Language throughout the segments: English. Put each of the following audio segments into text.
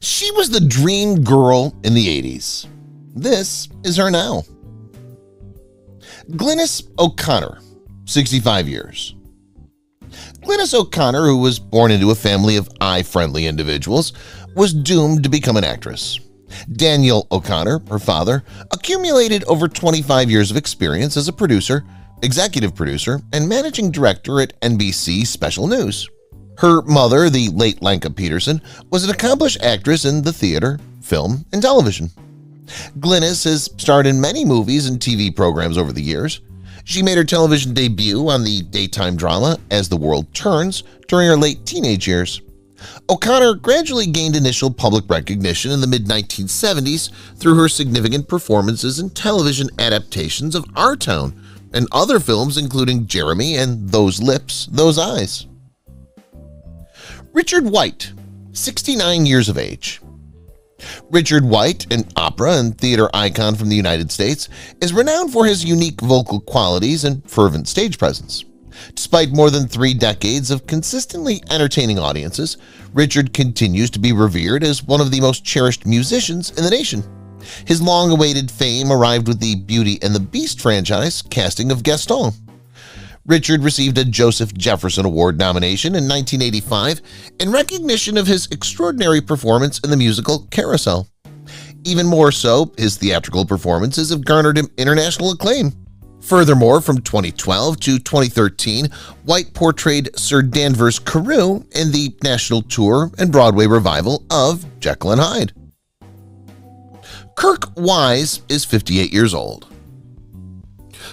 She was the dream girl in the 80s. This is her now. Glennis OConnor, 65 years. Glennis OConnor, who was born into a family of eye-friendly individuals, was doomed to become an actress. Daniel OConnor, her father, accumulated over 25 years of experience as a producer, executive producer, and managing director at NBC Special News. Her mother, the late Lanka Peterson, was an accomplished actress in the theater, film, and television. Glennis has starred in many movies and TV programs over the years. She made her television debut on the daytime drama As the World Turns during her late teenage years. O'Connor gradually gained initial public recognition in the mid-1970s through her significant performances in television adaptations of Our Town and other films including Jeremy and Those Lips, Those Eyes. Richard White, 69 years of age. Richard White, an opera and theater icon from the United States, is renowned for his unique vocal qualities and fervent stage presence. Despite more than 3 decades of consistently entertaining audiences, Richard continues to be revered as one of the most cherished musicians in the nation. His long-awaited fame arrived with the Beauty and the Beast franchise casting of Gaston. Richard received a Joseph Jefferson Award nomination in 1985 in recognition of his extraordinary performance in the musical Carousel. Even more so, his theatrical performances have garnered him international acclaim. Furthermore, from 2012 to 2013, White portrayed Sir Danvers Carew in the national tour and Broadway revival of Jekyll and Hyde. Kirk Wise is 58 years old.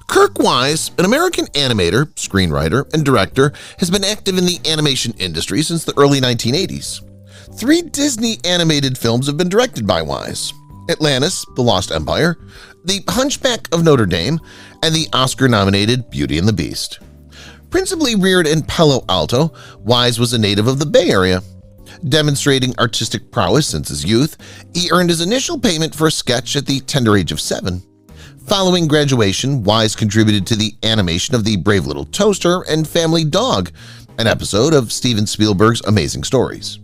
Kirk Wise, an American animator, screenwriter, and director, has been active in the animation industry since the early 1980s. 3 Disney animated films have been directed by Wise: Atlantis, The Lost Empire, The Hunchback of Notre Dame, and the Oscar-nominated Beauty and the Beast. Principally reared in Palo Alto, Wise was a native of the Bay Area. Demonstrating artistic prowess since his youth, he earned his initial payment for a sketch at the tender age of 7. Following graduation, Wise contributed to the animation of The Brave Little Toaster and Family Dog, an episode of Steven Spielberg's Amazing Stories.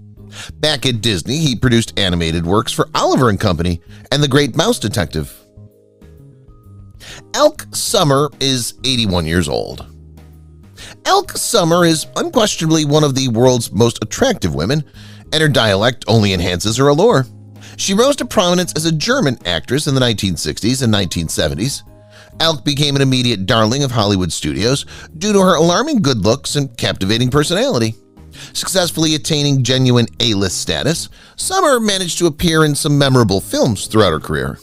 Back at Disney, he produced animated works for Oliver and Company and The Great Mouse Detective. Elke Summer is 81 years old. Elke Summer is unquestionably one of the world's most attractive women, and her dialect only enhances her allure. She rose to prominence as a German actress in the 1960s and 1970s. Elke became an immediate darling of Hollywood studios due to her alarming good looks and captivating personality. Successfully attaining genuine A-list status, Summer managed to appear in some memorable films throughout her career.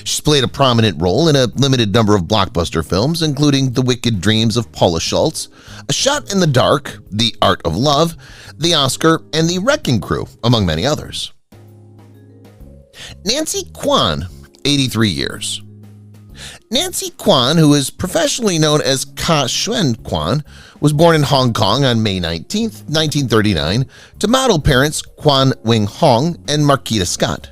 She's played a prominent role in a limited number of blockbuster films, including The Wicked Dreams of Paula Schultz, A Shot in the Dark, The Art of Love, The Oscar, and The Wrecking Crew, among many others. Nancy Quan, 83 years. Nancy Quan, who is professionally known as Ka Shuen Quan, was born in Hong Kong on May 19, 1939, to model parents Quan Wing Hong and Marquita Scott.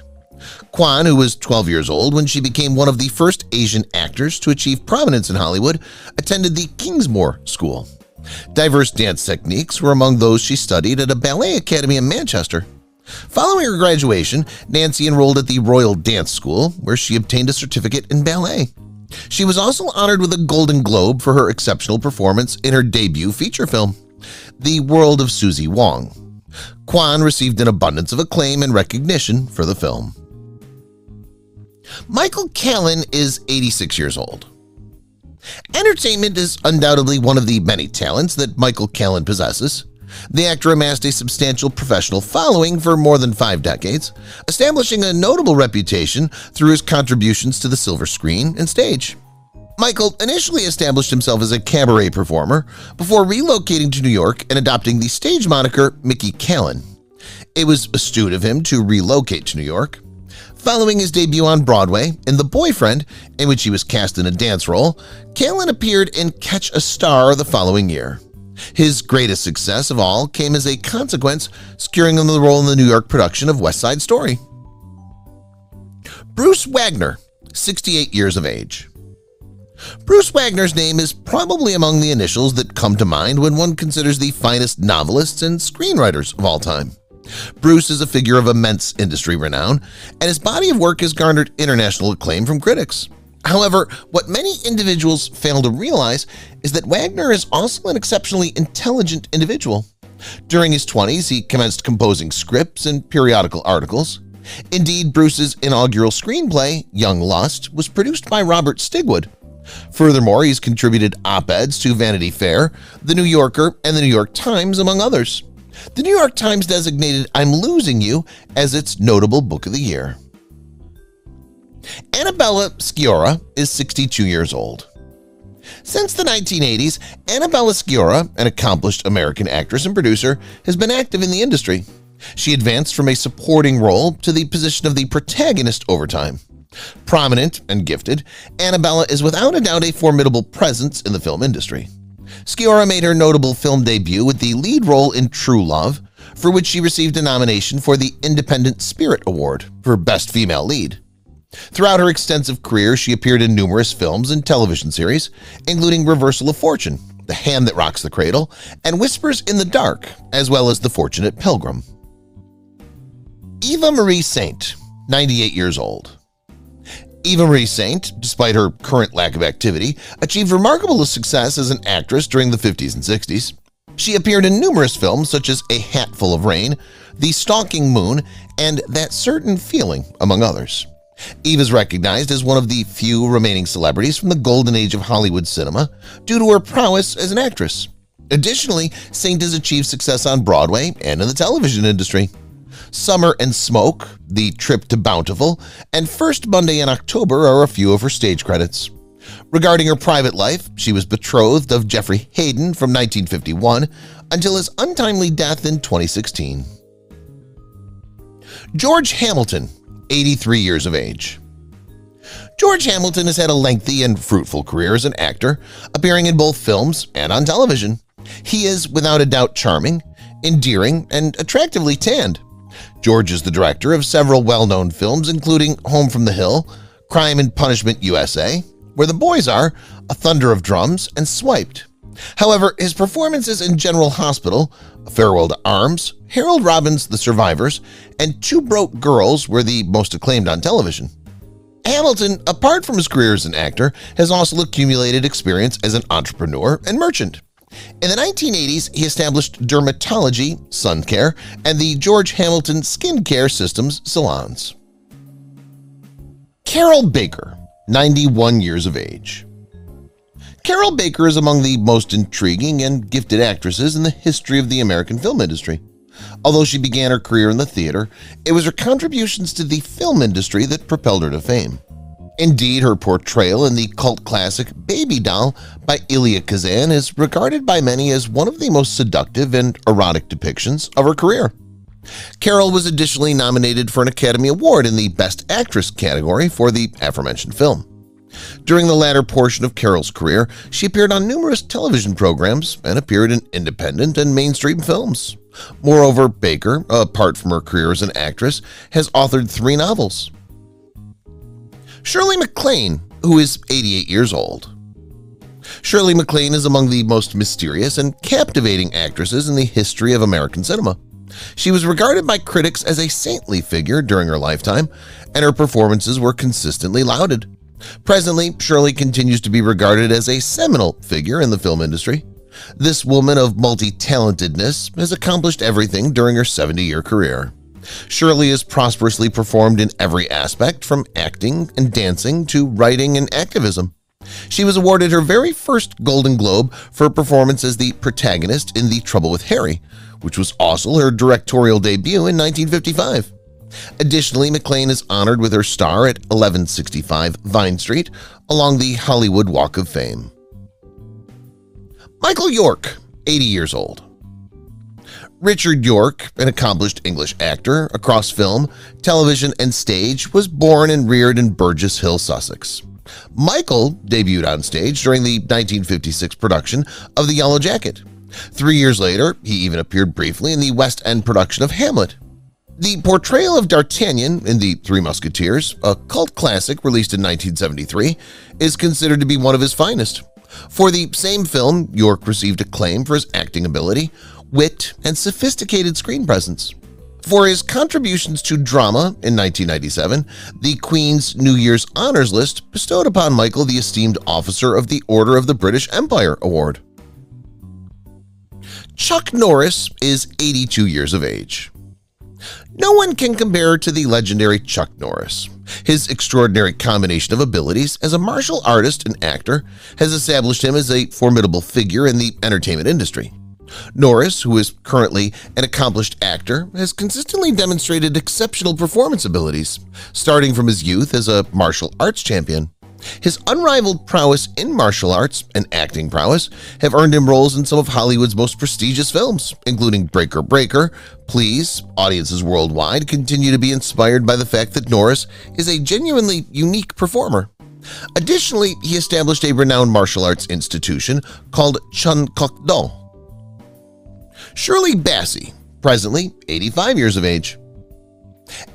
Quan, who was 12 years old when she became one of the first Asian actors to achieve prominence in Hollywood, attended the Kingsmore School. Diverse dance techniques were among those she studied at a ballet academy in Manchester. Following her graduation, Nancy enrolled at the Royal Dance School, where she obtained a certificate in ballet. She was also honored with a Golden Globe for her exceptional performance in her debut feature film, The World of Susie Wong. Quan received an abundance of acclaim and recognition for the film. Michael Callan is 86 years old. Entertainment is undoubtedly one of the many talents that Michael Callan possesses. The actor amassed a substantial professional following for more than 5 decades, establishing a notable reputation through his contributions to the silver screen and stage. Michael initially established himself as a cabaret performer before relocating to New York and adopting the stage moniker Mickey Callan. It was astute of him to relocate to New York. Following his debut on Broadway in The Boyfriend, in which he was cast in a dance role, Callan appeared in Catch a Star the following year. His greatest success of all came as a consequence, securing him the role in the New York production of West Side Story. Bruce Wagner, 68 years of age. Bruce Wagner's name is probably among the initials that come to mind when one considers the finest novelists and screenwriters of all time. Bruce is a figure of immense industry renown, and his body of work has garnered international acclaim from critics. However, what many individuals fail to realize is that Wagner is also an exceptionally intelligent individual. During his 20s, he commenced composing scripts and periodical articles. Indeed, Bruce's inaugural screenplay, Young Lust, was produced by Robert Stigwood. Furthermore, he's contributed op-eds to Vanity Fair, The New Yorker, and The New York Times, among others. The New York Times designated I'm Losing You as its notable book of the year. Annabella Sciorra is 62 years old. Since the 1980s, Annabella Sciorra, an accomplished American actress and producer, has been active in the industry. She advanced from a supporting role to the position of the protagonist over time. Prominent and gifted, Annabella is without a doubt a formidable presence in the film industry. Sciorra made her notable film debut with the lead role in True Love, for which she received a nomination for the Independent Spirit Award for Best Female Lead. Throughout her extensive career, she appeared in numerous films and television series, including Reversal of Fortune, The Hand That Rocks the Cradle, and Whispers in the Dark, as well as The Fortunate Pilgrim. Eva Marie Saint, 98 years old. Eva Marie Saint, despite her current lack of activity, achieved remarkable success as an actress during the 50s and 60s. She appeared in numerous films such as A Hatful of Rain, The Stalking Moon, and That Certain Feeling, among others. Eve is recognized as one of the few remaining celebrities from the golden age of Hollywood cinema due to her prowess as an actress. Additionally, Saint has achieved success on Broadway and in the television industry. Summer and Smoke, The Trip to Bountiful, and First Monday in October are a few of her stage credits. Regarding her private life, she was betrothed of Jeffrey Hayden from 1951 until his untimely death in 2016. George Hamilton, 83 years of age. George Hamilton has had a lengthy and fruitful career as an actor, appearing in both films and on television. He is, without a doubt, charming, endearing, and attractively tanned. George is the director of several well-known films, including Home from the Hill, Crime and Punishment USA, Where the Boys Are, A Thunder of Drums, and Swiped. However, his performances in General Hospital, A Farewell to Arms, Harold Robbins' The Survivors, and Two Broke Girls were the most acclaimed on television. Hamilton, apart from his career as an actor, has also accumulated experience as an entrepreneur and merchant. In the 1980s, he established Dermatology, Sun Care, and the George Hamilton Skin Care Systems salons. Carol Baker, 91 years of age. Carol Baker is among the most intriguing and gifted actresses in the history of the American film industry. Although she began her career in the theater, it was her contributions to the film industry that propelled her to fame. Indeed, her portrayal in the cult classic Baby Doll by Elia Kazan is regarded by many as one of the most seductive and erotic depictions of her career. Carol was additionally nominated for an Academy Award in the Best Actress category for the aforementioned film. During the latter portion of Carol's career, she appeared on numerous television programs and appeared in independent and mainstream films. Moreover, Baker, apart from her career as an actress, has authored 3 novels. Shirley Mlan, who is 88 years old. Shirley Mlan is among the most mysterious and captivating actresses in the history of American cinema. She was regarded by critics as a saintly figure during her lifetime, and her performances were consistently lauded. Presently, Shirley continues to be regarded as a seminal figure in the film industry. This woman of multi-talentedness has accomplished everything during her 70-year career. Shirley has prosperously performed in every aspect, from acting and dancing to writing and activism. She was awarded her very first Golden Globe for her performance as the protagonist in The Trouble with Harry, which was also her directorial debut in 1955. Additionally, Mlan is honored with her star at 1165 Vine Street along the Hollywood Walk of Fame. Michael York, 80 years old. Richard York, an accomplished English actor across film, television, and stage, was born and reared in Burgess Hill, Sussex. Michael debuted on stage during the 1956 production of The Yellow Jacket. 3 years later, he even appeared briefly in the West End production of Hamlet. The portrayal of D'Artagnan in The Three Musketeers, a cult classic released in 1973, is considered to be one of his finest. For the same film, York received acclaim for his acting ability, wit, and sophisticated screen presence. For his contributions to drama in 1997, the Queen's New Year's Honors List bestowed upon Michael the Esteemed Officer of the Order of the British Empire Award. Chuck Norris is 82 years of age. No one can compare to the legendary Chuck Norris. His extraordinary combination of abilities as a martial artist and actor has established him as a formidable figure in the entertainment industry. Norris, who is currently an accomplished actor, has consistently demonstrated exceptional performance abilities, starting from his youth as a martial arts champion. His unrivaled prowess in martial arts and acting prowess have earned him roles in some of Hollywood's most prestigious films, including Breaker Breaker. Please, audiences worldwide continue to be inspired by the fact that Norris is a genuinely unique performer. Additionally, he established a renowned martial arts institution called Chun Kok Do. Shirley Bassey, presently 85 years of age.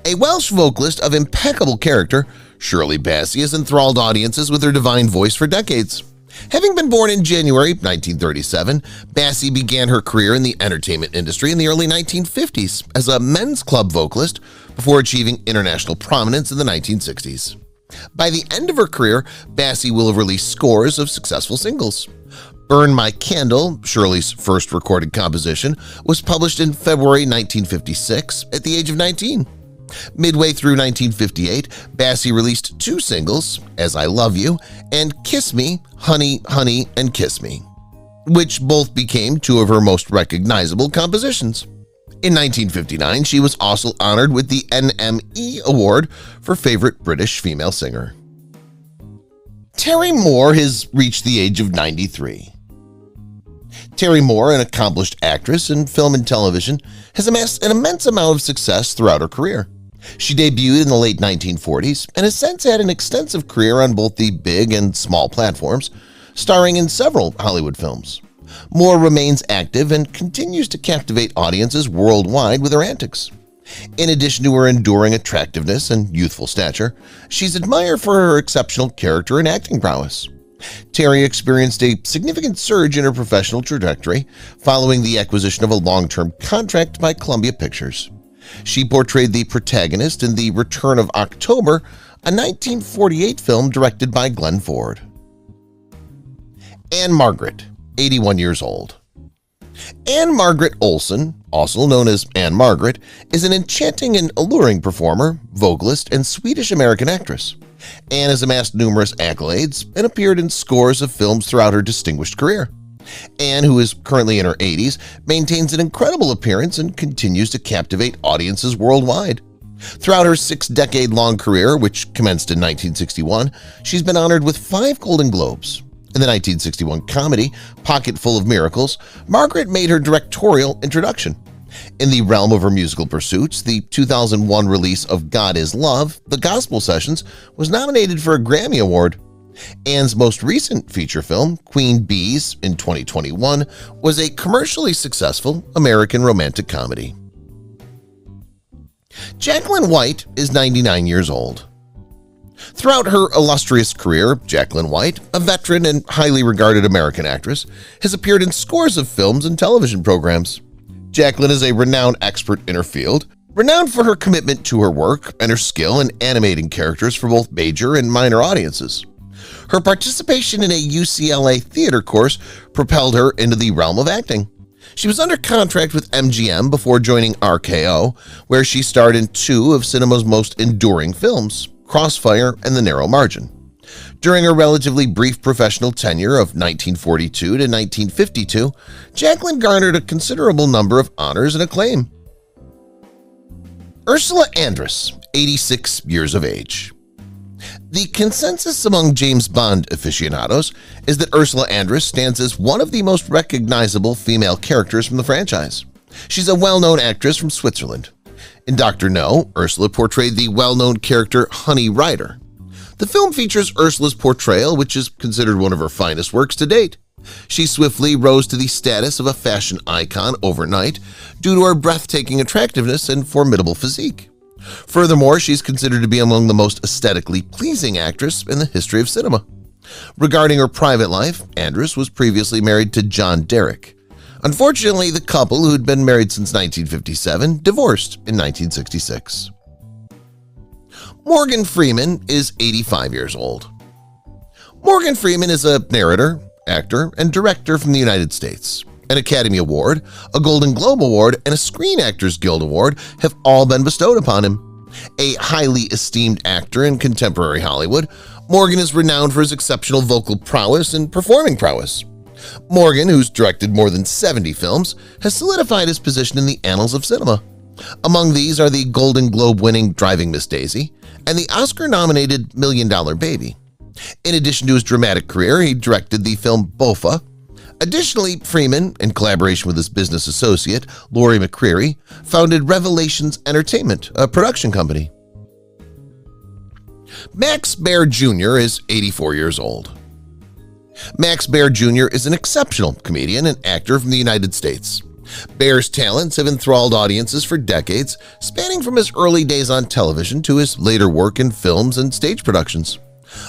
A Welsh vocalist of impeccable character, Shirley Bassey has enthralled audiences with her divine voice for decades. Having been born in January 1937, Bassey began her career in the entertainment industry in the early 1950s as a men's club vocalist before achieving international prominence in the 1960s. By the end of her career, Bassey will have released scores of successful singles. Burn My Candle, Shirley's first recorded composition, was published in February 1956 at the age of 19. Midway through 1958, Bassey released two singles, As I Love You and Kiss Me, Honey, Honey, and Kiss Me, which both became two of her most recognizable compositions. In 1959, she was also honored with the NME Award for Favorite British Female Singer. Terry Moore has reached the age of 93. Terry Moore, an accomplished actress in film and television, has amassed an immense amount of success throughout her career. She debuted in the late 1940s and has since had an extensive career on both the big and small platforms, starring in several Hollywood films. Moore remains active and continues to captivate audiences worldwide with her antics. In addition to her enduring attractiveness and youthful stature, she's admired for her exceptional character and acting prowess. Terry experienced a significant surge in her professional trajectory following the acquisition of a long-term contract by Columbia Pictures. She portrayed the protagonist in The Return of October, a 1948 film directed by Glenn Ford. Anne Margaret, 81 years old. Anne Margaret Olson, also known as Anne Margaret, is an enchanting and alluring performer, vocalist, and Swedish-American actress. Anne has amassed numerous accolades and appeared in scores of films throughout her distinguished career. Anne, who is currently in her 80s, maintains an incredible appearance and continues to captivate audiences worldwide. Throughout her 6-decade-long career, which commenced in 1961, she's been honored with 5 Golden Globes. In the 1961 comedy Pocket Full of Miracles, Margaret made her directorial introduction. In the realm of her musical pursuits, the 2001 release of God is Love, The Gospel Sessions, was nominated for a Grammy Award. Anne's most recent feature film, Queen Bees, in 2021, was a commercially successful American romantic comedy. Jaclyn White is 99 years old. Throughout her illustrious career, Jaclyn White, a veteran and highly regarded American actress, has appeared in scores of films and television programs. Jaclyn is a renowned expert in her field, renowned for her commitment to her work and her skill in animating characters for both major and minor audiences. Her participation in a UCLA theater course propelled her into the realm of acting. She was under contract with MGM before joining RKO, where she starred in 2 of cinema's most enduring films, Crossfire and The Narrow Margin. During her relatively brief professional tenure of 1942 to 1952, Jaclyn garnered a considerable number of honors and acclaim. Ursula Andress, 86 years of age. The consensus among James Bond aficionados is that Ursula Andress stands as one of the most recognizable female characters from the franchise. She's a well-known actress from Switzerland. In Dr. No, Ursula portrayed the well-known character Honey Rider. The film features Ursula's portrayal, which is considered one of her finest works to date. She swiftly rose to the status of a fashion icon overnight due to her breathtaking attractiveness and formidable physique. Furthermore, she's considered to be among the most aesthetically pleasing actresses in the history of cinema. Regarding her private life, Andress was previously married to John Derrick. Unfortunately, the couple, who'd been married since 1957, divorced in 1966. Morgan Freeman is 85 years old. Morgan Freeman is a narrator, actor, and director from the United States. An Academy Award, a Golden Globe Award, and a Screen Actors Guild Award have all been bestowed upon him. A highly esteemed actor in contemporary Hollywood, Morgan is renowned for his exceptional vocal prowess and performing prowess. Morgan, who's directed more than 70 films, has solidified his position in the annals of cinema. Among these are the Golden Globe-winning Driving Miss Daisy and the Oscar-nominated $1 Million Baby. In addition to his dramatic career, he directed the film Bofa. Additionally, Freeman, in collaboration with his business associate, Laurie McCreary, founded Revelations Entertainment, a production company. Max Baer Jr. is 84 years old. Max Baer Jr. is an exceptional comedian and actor from the United States. Baer's talents have enthralled audiences for decades, spanning from his early days on television to his later work in films and stage productions.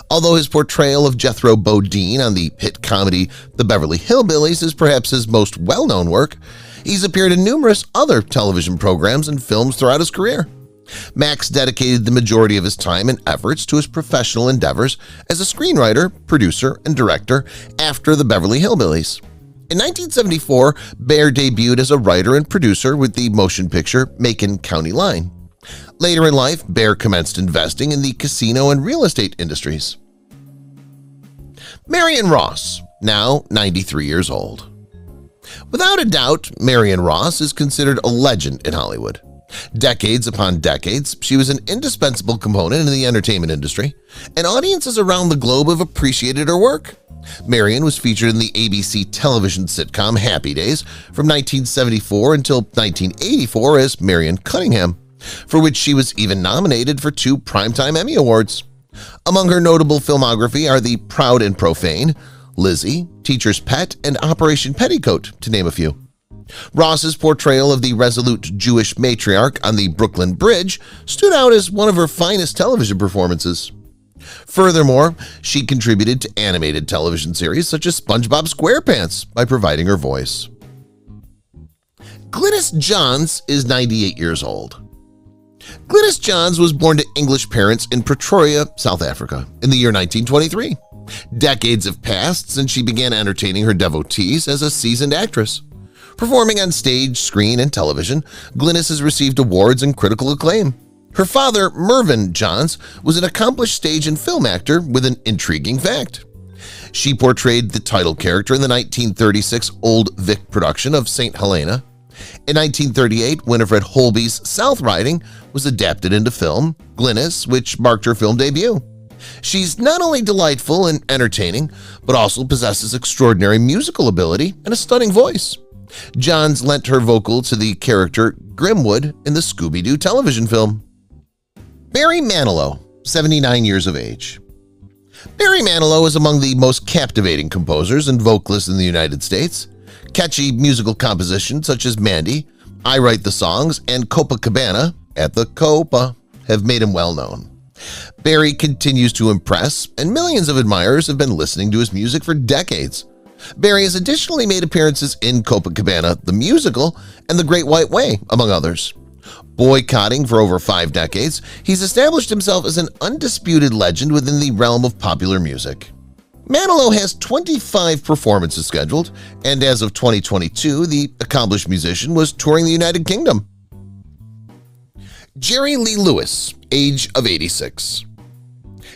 Although his portrayal of Jethro Bodine on the hit comedy The Beverly Hillbillies is perhaps his most well-known work, he's appeared in numerous other television programs and films throughout his career. Max dedicated the majority of his time and efforts to his professional endeavors as a screenwriter, producer, and director after The Beverly Hillbillies. In 1974, Baer debuted as a writer and producer with the motion picture Macon County Line. Later in life, Baer commenced investing in the casino and real estate industries. Marian Ross, now 93 years old. Without a doubt, Marian Ross is considered a legend in Hollywood. Decades upon decades, she was an indispensable component in the entertainment industry, and audiences around the globe have appreciated her work. Marian was featured in the ABC television sitcom Happy Days from 1974 until 1984 as Marian Cunningham, for which she was even nominated for 2 Primetime Emmy Awards. Among her notable filmography are The Proud and Profane, Lizzie, Teacher's Pet, and Operation Petticoat, to name a few. Ross's portrayal of the resolute Jewish matriarch on the Brooklyn Bridge stood out as one of her finest television performances. Furthermore, she contributed to animated television series such as SpongeBob SquarePants by providing her voice. Glennis Johns is 98 years old. Glennis Johns was born to English parents in Pretoria, South Africa, in the year 1923. Decades have passed since she began entertaining her devotees as a seasoned actress. Performing on stage, screen, and television, Glennis has received awards and critical acclaim. Her father, Mervyn Johns, was an accomplished stage and film actor with an intriguing fact. She portrayed the title character in the 1936 Old Vic production of St. Helena. In 1938, Winifred Holby's South Riding was adapted into film, Glennis, which marked her film debut. She's not only delightful and entertaining, but also possesses extraordinary musical ability and a stunning voice. Johns lent her vocal to the character Grimwood in the Scooby-Doo television film. Barry Manilow, 79 years of age. Barry Manilow is among the most captivating composers and vocalists in the United States. Catchy musical compositions such as Mandy, I Write the Songs, and Copacabana at the Copa have made him well known. Barry continues to impress, and millions of admirers have been listening to his music for decades. Barry has additionally made appearances in Copacabana, the musical, and The Great White Way, among others. Boycotting for over 5 decades, he's established himself as an undisputed legend within the realm of popular music. Manalo has 25 performances scheduled, and as of 2022, the accomplished musician was touring the United Kingdom. Jerry Lee Lewis, age of 86.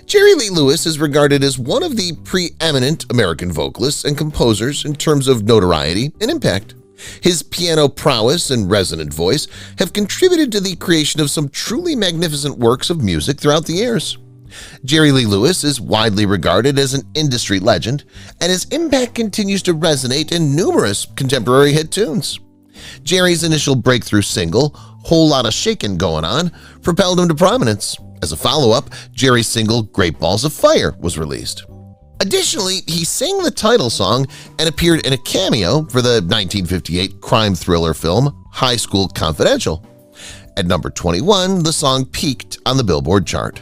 Jerry Lee Lewis is regarded as one of the preeminent American vocalists and composers in terms of notoriety and impact. His piano prowess and resonant voice have contributed to the creation of some truly magnificent works of music throughout the years. Jerry Lee Lewis is widely regarded as an industry legend, and his impact continues to resonate in numerous contemporary hit tunes. Jerry's initial breakthrough single, Whole Lotta Shakin' Goin' On, propelled him to prominence. As a follow-up, Jerry's single Great Balls of Fire was released. Additionally, he sang the title song and appeared in a cameo for the 1958 crime thriller film High School Confidential. At number 21, the song peaked on the Billboard chart.